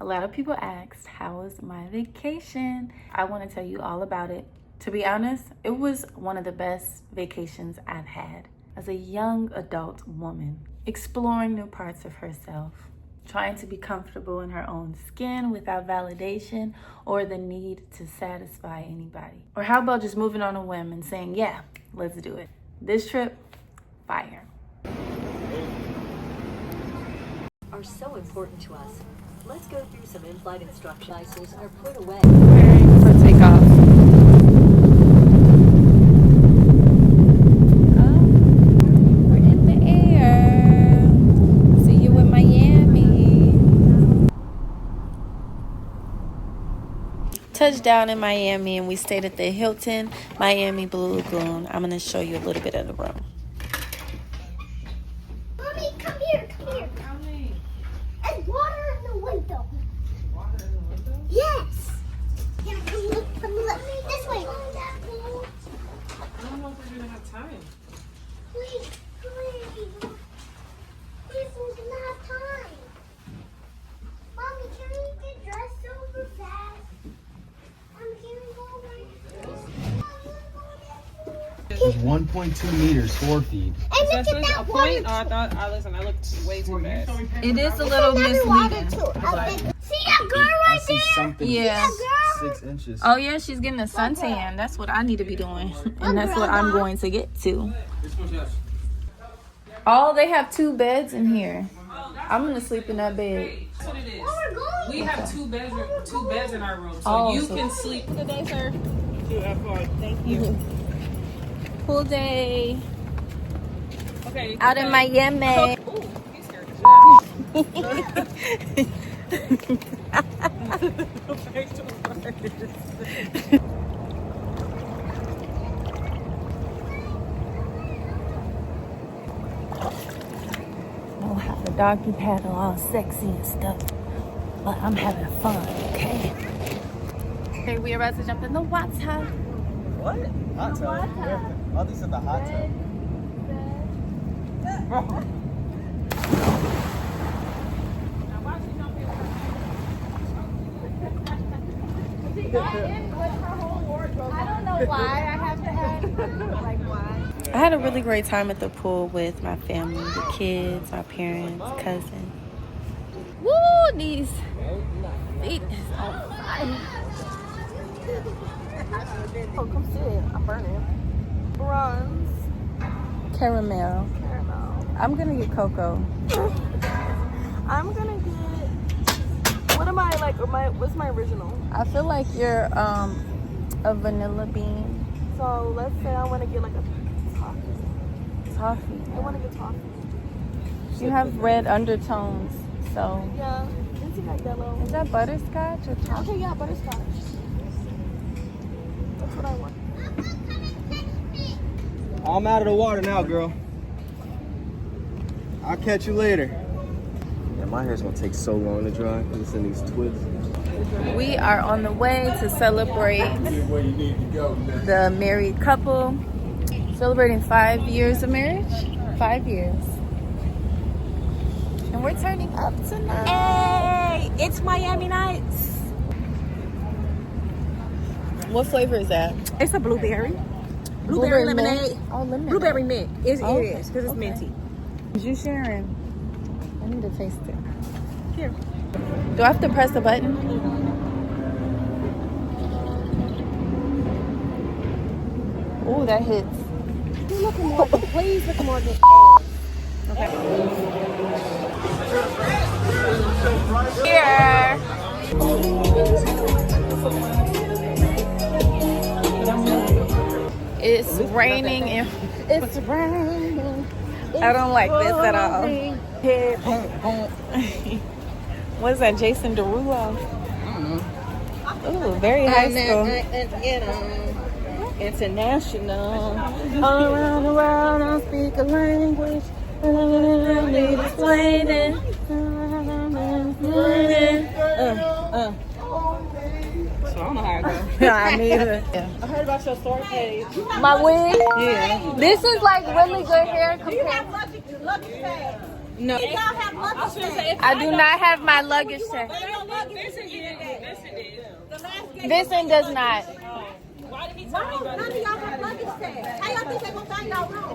A lot of people asked, how was my vacation? I want to tell you all about it. To be honest, it was one of the best vacations I've had. As a young adult woman, exploring new parts of herself, trying to be comfortable in her own skin without validation or the need to satisfy anybody. Or how about just moving on a whim and saying, yeah, let's do it. This trip, fire. Are so important to us. Let's go through some in-flight instructions. Devices are put away. For takeoff. We're in the air. See you in Miami. Touchdown in Miami, and we stayed at the Hilton Miami Blue Lagoon. I'm gonna show you a little bit of the room. Mommy, come here, come here. There's water in the window. Water in the window? Yes. Yeah, come look, this way. I don't know if we're gonna have time. Wait, please, we're gonna have time. Mommy, can we get dressed super fast? Can we go right here? It's 1.2 meters, 4 feet. And look That's at a that point? water. Listen, I looked way too fast. It is a little misleading. See that girl I right see there? something Yeah. 6 inches. Oh yeah, she's getting a suntan. That's what I need to be doing. And that's what I'm going to get to. Oh, they have 2 beds in here. I'm gonna sleep in that bed. That's what it is. We're going. We have two beds in our room, so Oh, you so- can sleep. Good day, sir. Thank you. Cool day. Okay. Out in Miami. Ooh, he scared the shit out. Know how the doggy paddle all sexy and stuff, but I'm having fun, okay? Okay, we are about to jump in the water. What? Hot tub? Oh, these are the hot tub. I don't know why I have to have, like, why. I had a really great time at the pool with my family, the kids, my parents, cousin. Woo, these feet is on fire. Oh, come see it. I'm burning. Bronze. Caramel. Caramel. I'm gonna get cocoa. I'm gonna get. What am I like? What's my original? I feel like you're a vanilla bean. So let's say I want to get like a toffee. Toffee. I want to get toffee. You have red undertones, so. Yeah. Let's see that yellow. Is that butterscotch or toffee? Okay, yeah, butterscotch. That's what I want. I'm out of the water now, girl. I'll catch you later. Yeah, my hair's gonna take so long to dry because it's in these twists. We are on the way to celebrate the married couple. Celebrating 5 years of marriage. 5 years. And we're turning up tonight. Hey, it's Miami Nights. What flavor is that? It's a blueberry. Blueberry lemonade. mint? Oh, lemonade. Blueberry mint. It Okay, is because it's okay. minty. Is you sharing? I need to taste it. Here. Do I have to press the button? Oh, that hits. Look more. Please look more than Okay. Here. It's raining and it's raining. I don't like this at all. What's that, Jason Derulo? Ooh, very high school. international. All around the world, I speak a language. I need explaining. So I don't know how it goes. Yeah, me either. I heard about your story page. My wig? Yeah. This is like really good hair compared. No. I do not have my luggage tag. Vincent does not.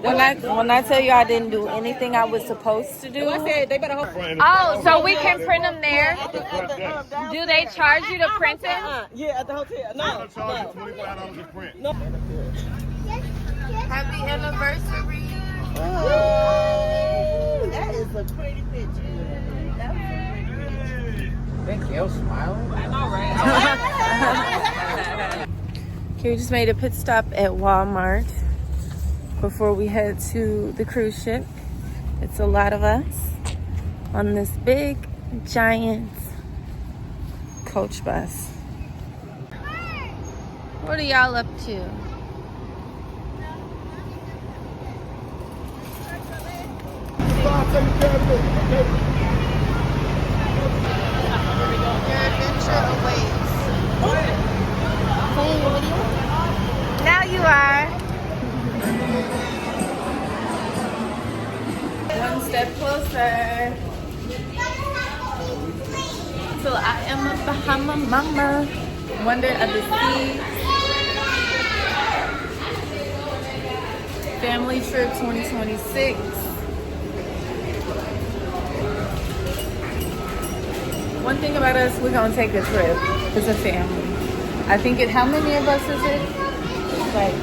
When I tell you I didn't do anything I was supposed to do. Oh, so we can print them there? Do they charge you to print them? Yeah, at the hotel. No. Yes, yes. Happy anniversary. That is a pretty picture. Thank you, smiling. I know, right? Okay, we just made a pit stop at Walmart before we head to the cruise ship. It's a lot of us on this big, giant coach bus. What are y'all up to? Your adventure awaits. Playing a video? Now you are. One step closer. Till I am a Bahama mama. Wonder of the Sea. Family trip 2026. One thing about us, we're gonna take a trip as a family. I think how many of us is it? Like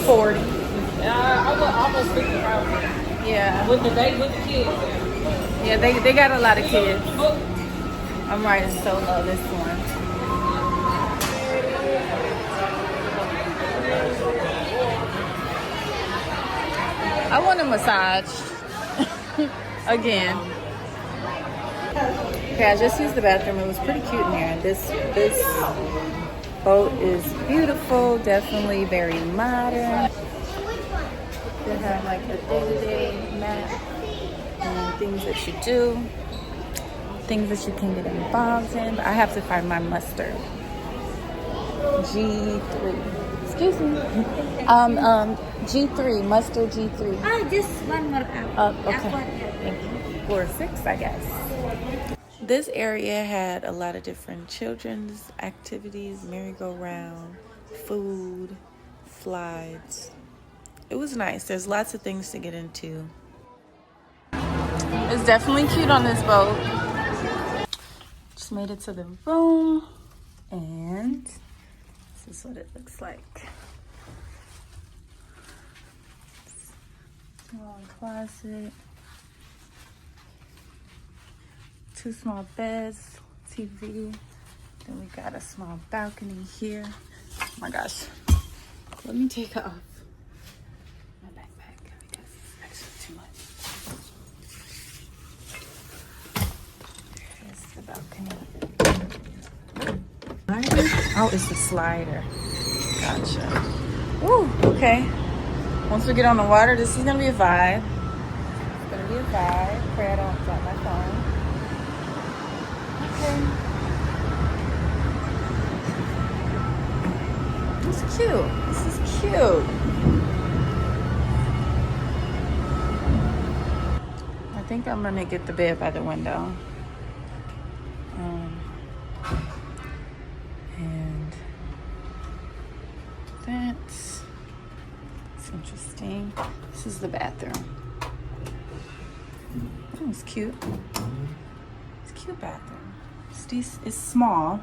40. I was almost 50 probably. Yeah. With the kids. Yeah, they got a lot of kids. I'm riding solo this one. I want a massage. Again. Okay, I just used the bathroom. It was pretty cute in there. This boat is beautiful, definitely very modern. They have like a day-to-day map and things that you do, things that you can get involved in. But I have to find my mustard. G3. Excuse me. G3, mustard G3. Oh, just one more apple. Okay. Thank you. Or 6, I guess. This area had a lot of different children's activities, merry-go-round, food, slides. It was nice. There's lots of things to get into. It's definitely cute on this boat. Just made it to the room, and this is what it looks like. Small closet. 2 small beds, TV. Then we got a small balcony here. Oh my gosh. Let me take off my backpack because it's actually too much. Here's the balcony. Oh, it's the slider. Gotcha. Ooh, okay. Once we get on the water, this is gonna be a vibe. It's gonna be a vibe. Pray I don't drop my phone. This is cute. This is cute. I think I'm gonna get the bed by the window. And that's interesting. This is the bathroom. Oh, it's cute. It's a cute bathroom. It's small,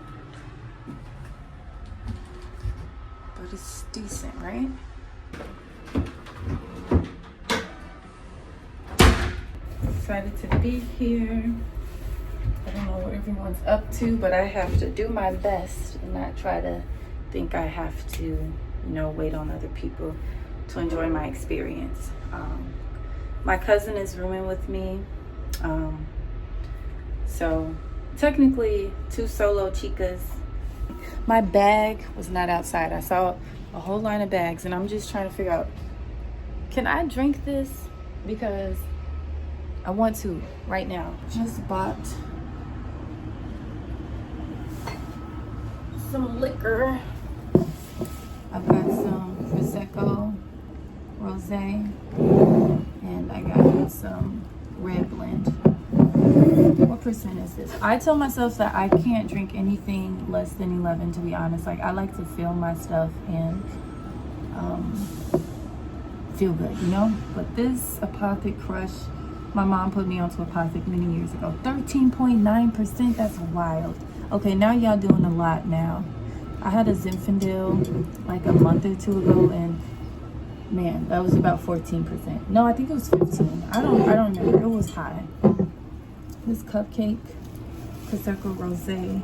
but it's decent, right? Excited to be here. I don't know what everyone's up to, but I have to do my best and not try to think I have to, wait on other people to enjoy my experience. My cousin is rooming with me, so technically 2 solo chicas. My bag was not outside. I saw a whole line of bags and I'm just trying to figure out, can I drink this? Because I want to right now. Just bought some liquor. I've got some Prosecco, Rosé, and I got some red blend. What percent is this? I tell myself that I can't drink anything less than 11, to be honest. Like, I like to feel my stuff and feel good, you know? But this Apothic Crush, my mom put me onto Apothic many years ago. 13.9%, that's wild. Okay, now y'all doing a lot now. I had a Zinfandel like a month or two ago, and man, that was about 14%. No, I think it was 15. I don't remember. It was high. This cupcake, Prosecco Rosé,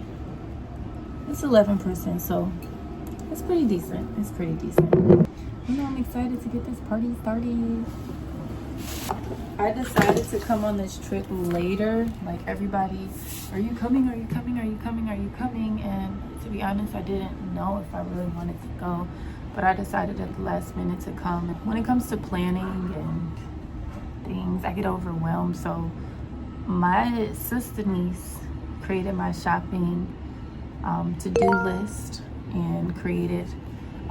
it's 11%, so it's pretty decent. It's pretty decent. You know, I'm excited to get this party started. I decided to come on this trip later. Like, everybody, are you coming? Are you coming? Are you coming? Are you coming? And to be honest, I didn't know if I really wanted to go, but I decided at the last minute to come. When it comes to planning and things, I get overwhelmed. So my sister niece created my shopping to-do list and created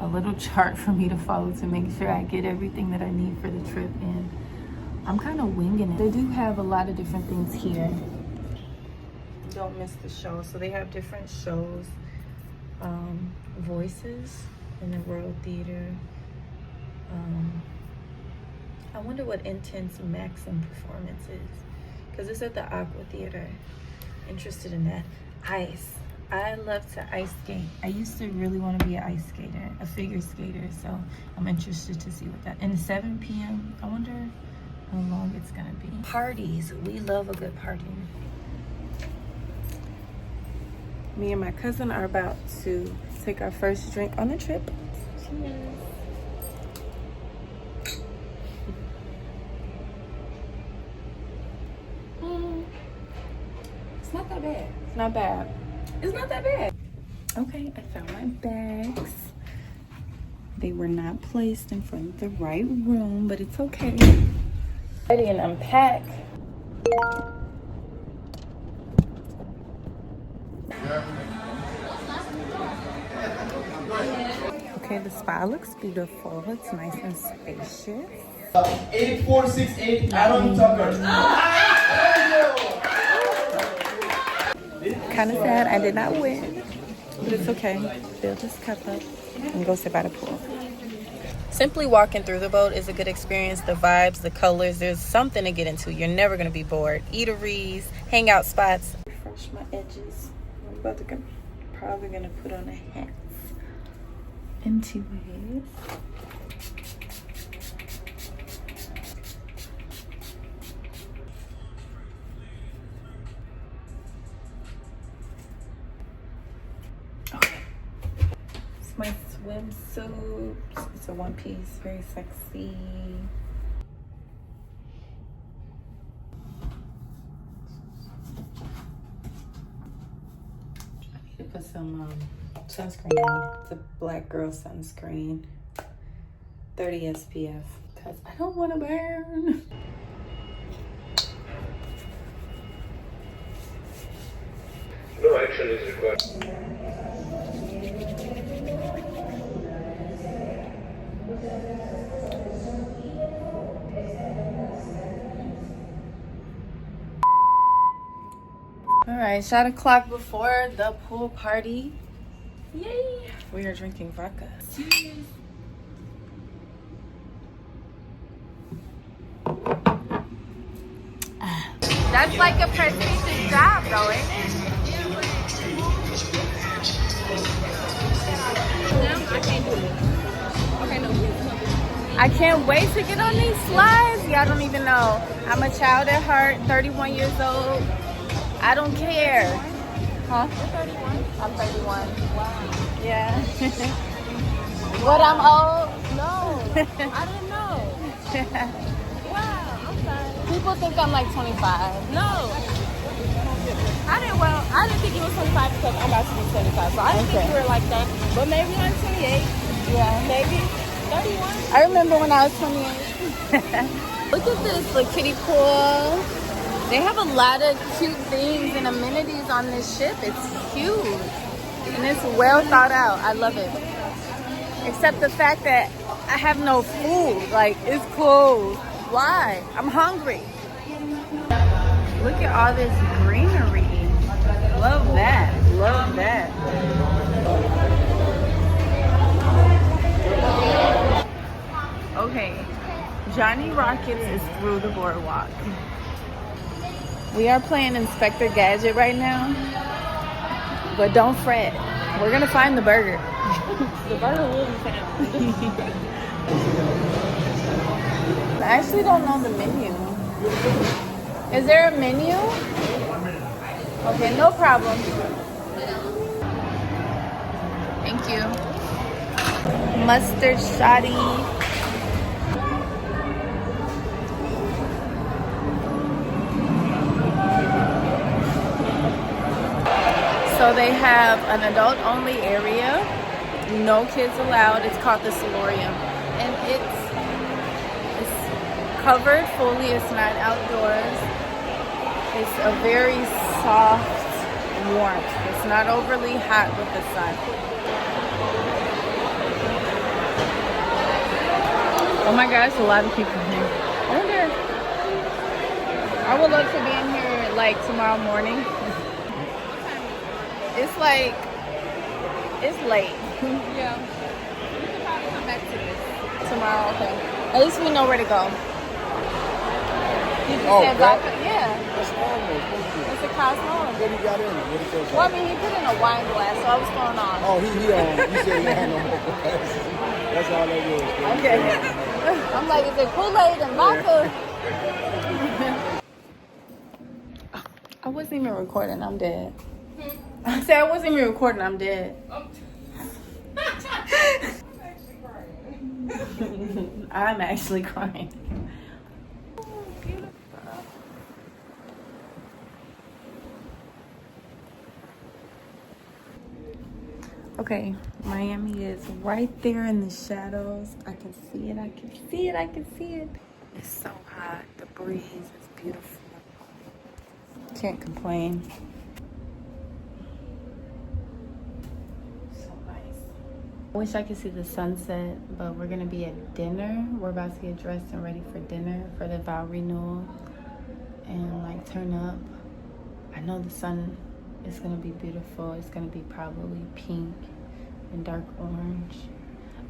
a little chart for me to follow to make sure I get everything that I need for the trip. And I'm kind of winging it. They do have a lot of different things here. Don't miss the show. So they have different shows. Voices in the World Theater. I wonder what Intense Maxim performance is, because it's at the Aqua Theater. Interested in that. Ice. I love to ice skate. I used to really want to be an ice skater, a figure skater, so I'm interested to see what that. And 7 p.m. I wonder how long it's gonna be. Parties. We love a good party. Me and my cousin are about to take our first drink on the trip. Cheers. It's not that bad. It's not bad. It's not that bad. Okay, I found my bags. They were not placed in front of the right room, but it's okay. Ready and unpack. Okay, the spa looks beautiful. It's nice and spacious. 8468 Aaron Tucker. Kind of sad I did not win, but it's okay. Fill this cup up and go sit by the pool. Simply walking through the boat is a good experience. The vibes, the colors, there's something to get into. You're never going to be bored. Eateries, hangout spots. Refresh my edges. I'm about to probably going to put on a hat. Into it. Okay. It's my swimsuit. It's a one piece, very sexy. I need to put some sunscreen on. It's a black girl sunscreen, 30 SPF, because I don't want to burn. No action is required. All right, shot o'clock before the pool party. Yay! We are drinking vodka. Cheers. That's like a prestigious job, though, ain't it? I can't wait to get on these slides. Y'all don't even know. I'm a child at heart, 31 years old. I don't care. Huh? You're 31? I'm 31. Wow. Yeah. What, I'm old? No. I didn't know. Wow, I'm sorry. People think I'm like 25. No. I didn't think you were 25 because I'm about to be 25. So I didn't think you were like that. But maybe I'm 28. Yeah. Maybe 31. I remember when I was 28. Look at this, the kiddie pool. They have a lot of cute things and amenities on this ship. It's huge. And it's well thought out. I love it. Except the fact that I have no food. Like, it's closed. Why? I'm hungry. Look at all this greenery. Love that. Love that. Okay, Johnny Rockets is through the boardwalk. We are playing Inspector Gadget right now, but don't fret. We're gonna find the burger. The burger will be found. I actually don't know the menu. Is there a menu? Okay, no problem. Thank you. Mustard shoddy. So they have an adult-only area, no kids allowed. It's called the Solarium, and it's covered fully. It's not outdoors. It's a very soft warmth. It's not overly hot with the sun. Oh my gosh, a lot of people here. I wonder. I would love to be in here like tomorrow morning. It's like, it's late. Yeah. We can probably come back to this tomorrow, okay. At least we know where to go. You just said vodka? Yeah. That's normal. It's a Cosmo. What he got in? What he said? Well, I mean, he put in a wine glass, so I was throwing on. Oh, you said he had no more glasses. That's all that was. Okay. I'm like, is it Kool-Aid and vodka? I wasn't even recording. I'm dead. I said I wasn't even recording. I'm dead. I'm actually crying. Okay, Miami is right there in the shadows. I can see it. I can see it. I can see it. It's so hot. The breeze is beautiful. Can't complain. I wish I could see the sunset, but we're gonna be at dinner. We're about to get dressed and ready for dinner for the vow renewal and like turn up. I know the sun is gonna be beautiful. It's gonna be probably pink and dark orange.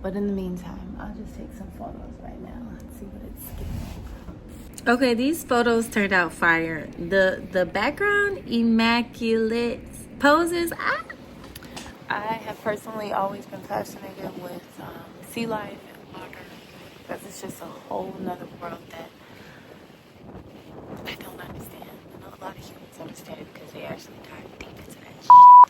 But in the meantime, I'll just take some photos right now and see what it's giving. Okay, these photos turned out fire. The background, immaculate poses. I have personally always been fascinated with sea life and water because it's just a whole nother world that I don't understand. I know a lot of humans understand it because they actually dive deep into that shit.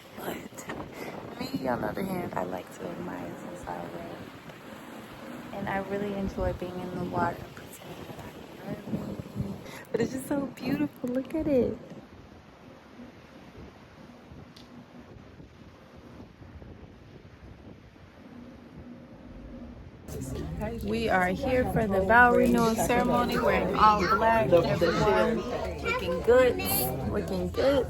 But me, on the other hand, I like to admire since I read. And I really enjoy being in the water and pretending that I'm learning. But it's just so beautiful. Look at it. We are here for the vow renewal ceremony. We're in all black. Everyone looking good. Looking good.